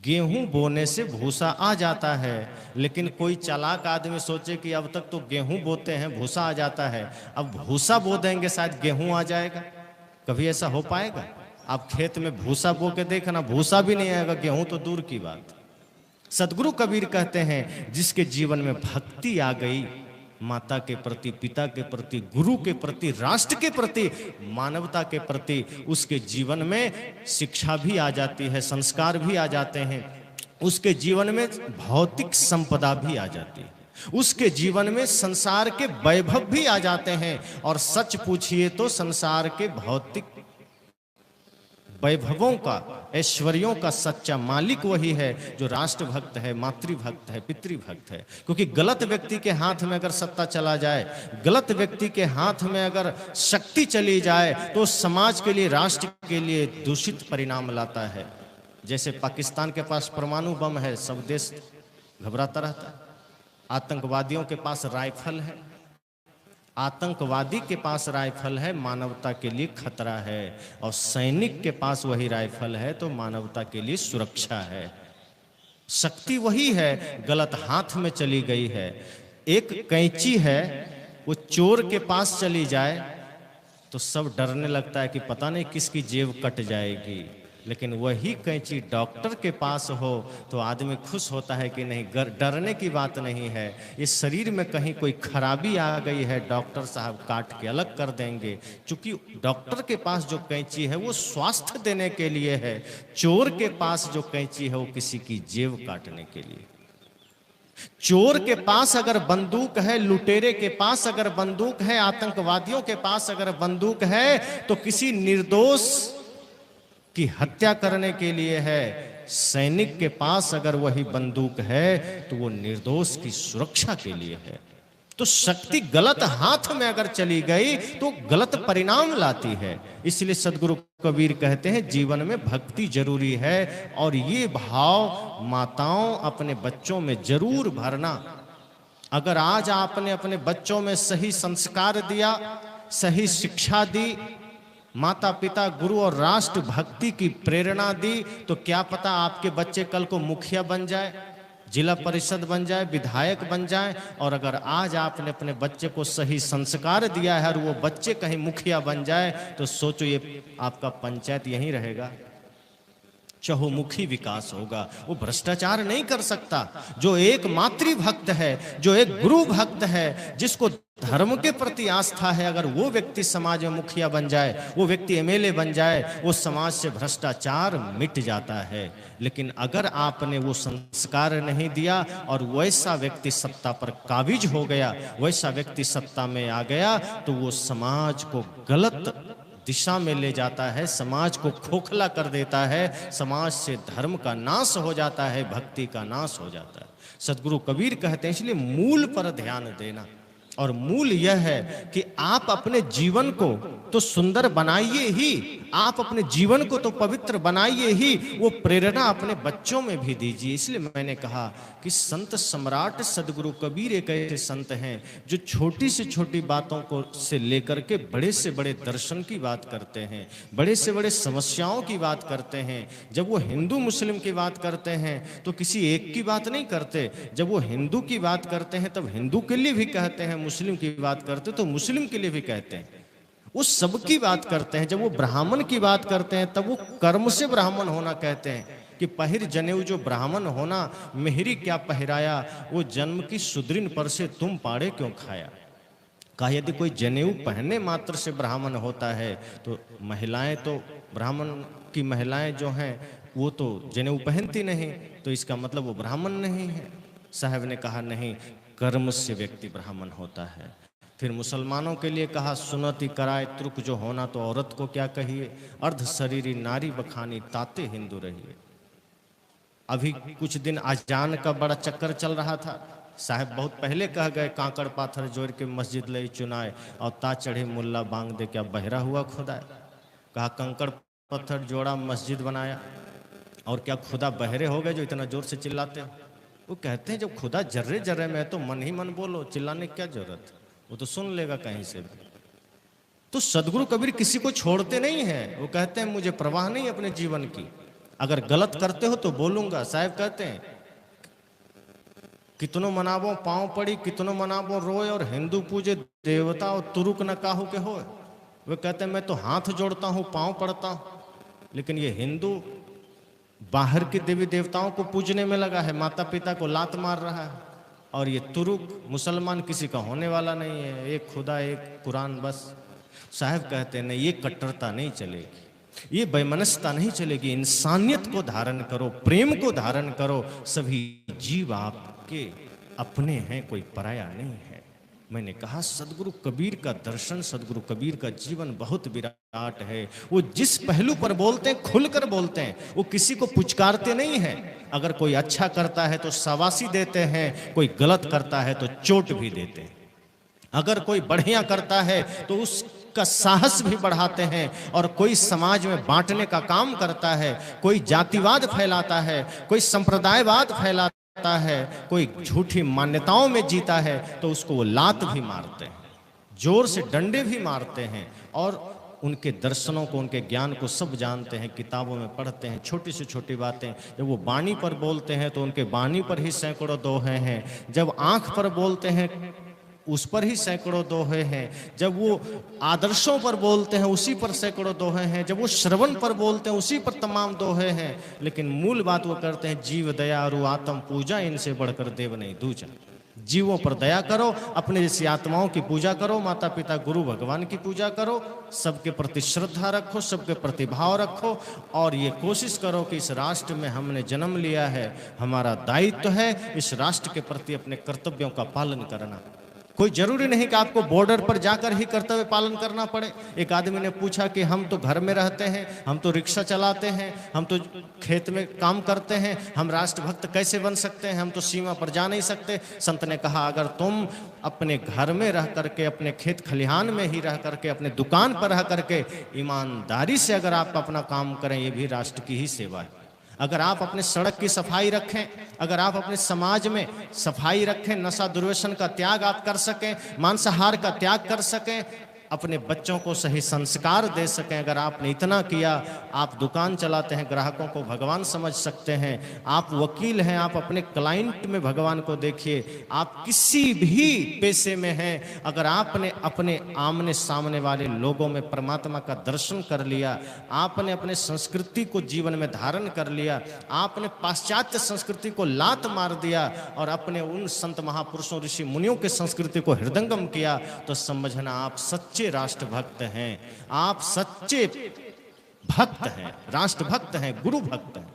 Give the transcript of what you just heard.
गेहूं बोने से भूसा आ जाता है, लेकिन कोई चालाक आदमी सोचे कि अब तक तो गेहूं बोते हैं भूसा आ जाता है, अब भूसा बो देंगे शायद गेहूं आ जाएगा। कभी ऐसा हो पाएगा? आप खेत में भूसा बो के देखना, भूसा भी नहीं आएगा, गेहूं तो दूर की बात। सदगुरु कबीर कहते हैं जिसके जीवन में भक्ति आ गई, माता के प्रति, पिता के प्रति, गुरु के प्रति, राष्ट्र के प्रति, मानवता के प्रति, उसके जीवन में शिक्षा भी आ जाती है, संस्कार भी आ जाते हैं, उसके जीवन में भौतिक संपदा भी आ जाती है, उसके जीवन में संसार के वैभव भी आ जाते हैं। और सच पूछिए तो संसार के भौतिक वैभवों का, ऐश्वर्यों का सच्चा मालिक वही है जो राष्ट्रभक्त है, मातृभक्त है, पितृभक्त है। क्योंकि गलत व्यक्ति के हाथ में अगर सत्ता चला जाए, गलत व्यक्ति के हाथ में अगर शक्ति चली जाए, तो समाज के लिए, राष्ट्र के लिए दूषित परिणाम लाता है। जैसे पाकिस्तान के पास परमाणु बम है, सब देश घबराता रहता है। आतंकवादियों के पास राइफल है, आतंकवादी के पास राइफल है, मानवता के लिए खतरा है। और सैनिक के पास वही राइफल है तो मानवता के लिए सुरक्षा है। शक्ति वही है, गलत हाथ में चली गई है। एक कैंची है, वो चोर के पास चली जाए तो सब डरने लगता है कि पता नहीं किसकी जेब कट जाएगी, लेकिन वही कैंची डॉक्टर के पास हो तो आदमी खुश होता है कि नहीं, डरने की बात नहीं है, इस शरीर में कहीं कोई खराबी आ गई है, डॉक्टर साहब काट के अलग कर देंगे। क्योंकि डॉक्टर के पास जो कैंची है वो स्वास्थ्य देने के लिए है, चोर के पास जो कैंची है वो किसी की जेब काटने के लिए। चोर के पास अगर बंदूक है, लुटेरे के पास अगर बंदूक है, आतंकवादियों के पास अगर बंदूक है तो किसी निर्दोष की हत्या करने के लिए है। सैनिक के पास अगर वही बंदूक है तो वो निर्दोष की सुरक्षा के लिए है। तो शक्ति गलत हाथ में अगर चली गई तो गलत परिणाम लाती है। इसलिए सदगुरु कबीर कहते हैं जीवन में भक्ति जरूरी है, और ये भाव माताओं अपने बच्चों में जरूर भरना। अगर आज आपने अपने बच्चों में सही संस्कार दिया, सही शिक्षा दी, माता पिता, गुरु और राष्ट्र भक्ति की प्रेरणा दी, तो क्या पता आपके बच्चे कल को मुखिया बन जाए, जिला परिषद बन जाए, विधायक बन जाए। और अगर आज आपने अपने बच्चे को सही संस्कार दिया है और वो बच्चे कहीं मुखिया बन जाए, तो सोचो ये आपका पंचायत यहीं रहेगा, चहुमुखी विकास होगा। वो भ्रष्टाचार नहीं कर सकता। जो एक मातृभक्त है, जो एक गुरु भक्त है, जिसको धर्म के प्रति आस्था है, अगर वो व्यक्ति समाज में मुखिया बन जाए, वो व्यक्ति एमएलए बन जाए, वो समाज से भ्रष्टाचार मिट जाता है। लेकिन अगर आपने वो संस्कार नहीं दिया और वैसा व्यक्ति सत्ता पर काबिज हो गया, वैसा व्यक्ति सत्ता में आ गया, तो वो समाज को गलत दिशा में ले जाता है, समाज को खोखला कर देता है, समाज से धर्म का नाश हो जाता है, भक्ति का नाश हो जाता है। सदगुरु कबीर कहते हैं इसलिए मूल पर ध्यान देना। और मूल यह है कि आप अपने जीवन को तो सुंदर बनाइए ही, आप अपने जीवन को तो पवित्र बनाइए ही, वो प्रेरणा अपने बच्चों में भी दीजिए। इसलिए मैंने कहा कि संत सम्राट सदगुरु कबीर एक ऐसे संत हैं जो छोटी से छोटी बातों को से लेकर के बड़े से बड़े दर्शन की बात करते हैं, बड़े से बड़े समस्याओं की बात करते हैं। जब वो हिंदू मुस्लिम की बात करते हैं तो किसी एक की बात नहीं करते, जब वो हिंदू की बात करते हैं तब हिंदू के लिए भी कहते हैं, मुस्लिम की बात करते तो मुस्लिम के लिए भी कहते हैं, वो सबकी बात करते हैं। जब वो ब्राह्मण की बात करते हैं तब वो कर्म से ब्राह्मण होना कहते हैं कि पहिर जनेऊ जो ब्राह्मण होना, मेहरी क्या पहराया, वो जन्म की सुदृढ़ पर से तुम पाड़े क्यों खाया। कहा यदि कोई जनेऊ पहनने मात्र से ब्राह्मण होता है तो महिलाएं तो, ब्राह्मण की महिलाएं जो हैं वो तो जनेऊ पहनती नहीं, तो इसका मतलब वो ब्राह्मण नहीं है। साहब ने कहा नहीं, कर्म से व्यक्ति ब्राह्मण होता है। फिर मुसलमानों के लिए कहा सुनति कराए तुर्क जो होना तो औरत को क्या कहिए, अर्ध शरीरी नारी बखानी ताते हिंदू रहिए। अभी कुछ दिन अजान का बड़ा चक्कर चल रहा था, साहब बहुत पहले कह गए कांकड़ पाथर जोड़ के मस्जिद ले चुनाए और ता चढ़े मुल्ला बांग दे क्या बहरा हुआ खुदा। कहा कंकड़ पत्थर जोड़ा मस्जिद बनाया और क्या खुदा बहरे हो गए जो इतना जोर से चिल्लाते हैं। वो कहते हैं जब खुदा जर्रे जर्रे में है तो मन ही मन बोलो, चिल्लाने की क्या जरूरत, वो तो सुन लेगा कहीं से भी। तो सदगुरु कबीर किसी को छोड़ते नहीं हैं, वो कहते हैं मुझे परवाह नहीं अपने जीवन की, अगर गलत करते हो तो बोलूंगा। साहब कहते हैं कितनों मनावो पांव पड़ी, कितनों मनावो रोए, और हिंदू पूजे देवता और तुरुक न काहू के होए। वे कहते हैं मैं तो हाथ जोड़ता हूं, पांव पड़ता हूं, लेकिन ये हिंदू बाहर के देवी देवताओं को पूजने में लगा है, माता पिता को लात मार रहा है। और ये तुरुक मुसलमान किसी का होने वाला नहीं है, एक खुदा एक कुरान बस। साहब कहते हैं नहीं, ये कट्टरता नहीं चलेगी, ये वैमनस्यता नहीं चलेगी। इंसानियत को धारण करो, प्रेम को धारण करो। सभी जीव आपके अपने हैं, कोई पराया नहीं है। मैंने कहा सदगुरु कबीर का दर्शन, सदगुरु कबीर का जीवन बहुत विराट है। वो जिस पहलू पर बोलते हैं खुलकर बोलते हैं, वो किसी को पुचकारते नहीं हैं। अगर कोई अच्छा करता है तो शाबाशी देते हैं, कोई गलत करता है तो चोट भी देते हैं। अगर कोई बढ़िया करता है तो उसका साहस भी बढ़ाते हैं, और कोई समाज में बांटने का काम करता है, कोई जातिवाद फैलाता है, कोई संप्रदायवाद फैलाता है, कोई झूठी मान्यताओं में जीता है, तो उसको वो लात भी मारते हैं, जोर से डंडे भी मारते हैं। और उनके दर्शनों को, उनके ज्ञान को सब जानते हैं, किताबों में पढ़ते हैं। छोटी से छोटी बातें जब वो वाणी पर बोलते हैं तो उनके वाणी पर ही सैकड़ों दोहे हैं। जब आंख पर बोलते हैं उस पर ही सैकड़ों दोहे हैं। जब वो आदर्शों पर बोलते हैं उसी पर सैकड़ों दोहे हैं। जब वो श्रवण पर बोलते हैं उसी पर तमाम दोहे हैं। लेकिन मूल बात वो करते हैं जीव दया और आत्म पूजा, इनसे बढ़कर देव नहीं दूजा। जीवों पर दया करो, अपने जैसी आत्माओं की पूजा करो, माता पिता गुरु भगवान की पूजा करो, सबके प्रति श्रद्धा रखो, सबके प्रति भाव रखो, और ये कोशिश करो कि इस राष्ट्र में हमने जन्म लिया है, हमारा दायित्व है इस राष्ट्र के प्रति अपने कर्तव्यों का पालन करना। कोई जरूरी नहीं कि आपको बॉर्डर पर जाकर ही कर्तव्य पालन करना पड़े। एक आदमी ने पूछा कि हम तो घर में रहते हैं, हम तो रिक्शा चलाते हैं, हम तो खेत में काम करते हैं, हम राष्ट्रभक्त कैसे बन सकते हैं, हम तो सीमा पर जा नहीं सकते। संत ने कहा अगर तुम अपने घर में रह करके, अपने खेत खलिहान में ही रह करके, अपने दुकान पर रह करके ईमानदारी से अगर आप अपना काम करें, ये भी राष्ट्र की ही सेवा है। अगर आप अपने सड़क की सफाई रखें, अगर आप अपने समाज में सफाई रखें, नशा दुर्व्यसन का त्याग आप कर सकें, मांसाहार का त्याग कर सकें, अपने बच्चों को सही संस्कार दे सकें, अगर आपने इतना किया, आप दुकान चलाते हैं, ग्राहकों को भगवान समझ सकते हैं, आप वकील हैं, आप अपने क्लाइंट में भगवान को देखिए, आप किसी भी पेशे में हैं, अगर आपने अपने आमने सामने वाले लोगों में परमात्मा का दर्शन कर लिया, आपने अपने संस्कृति को जीवन में धारण कर लिया, आपने पाश्चात्य संस्कृति को लात मार दिया और अपने उन संत महापुरुषों ऋषि मुनियों के संस्कृति को हृदंगम किया, तो समझना आप सच्चे राष्ट्रभक्त हैं, आप सच्चे भक्त हैं, राष्ट्रभक्त हैं, गुरु भक्त हैं।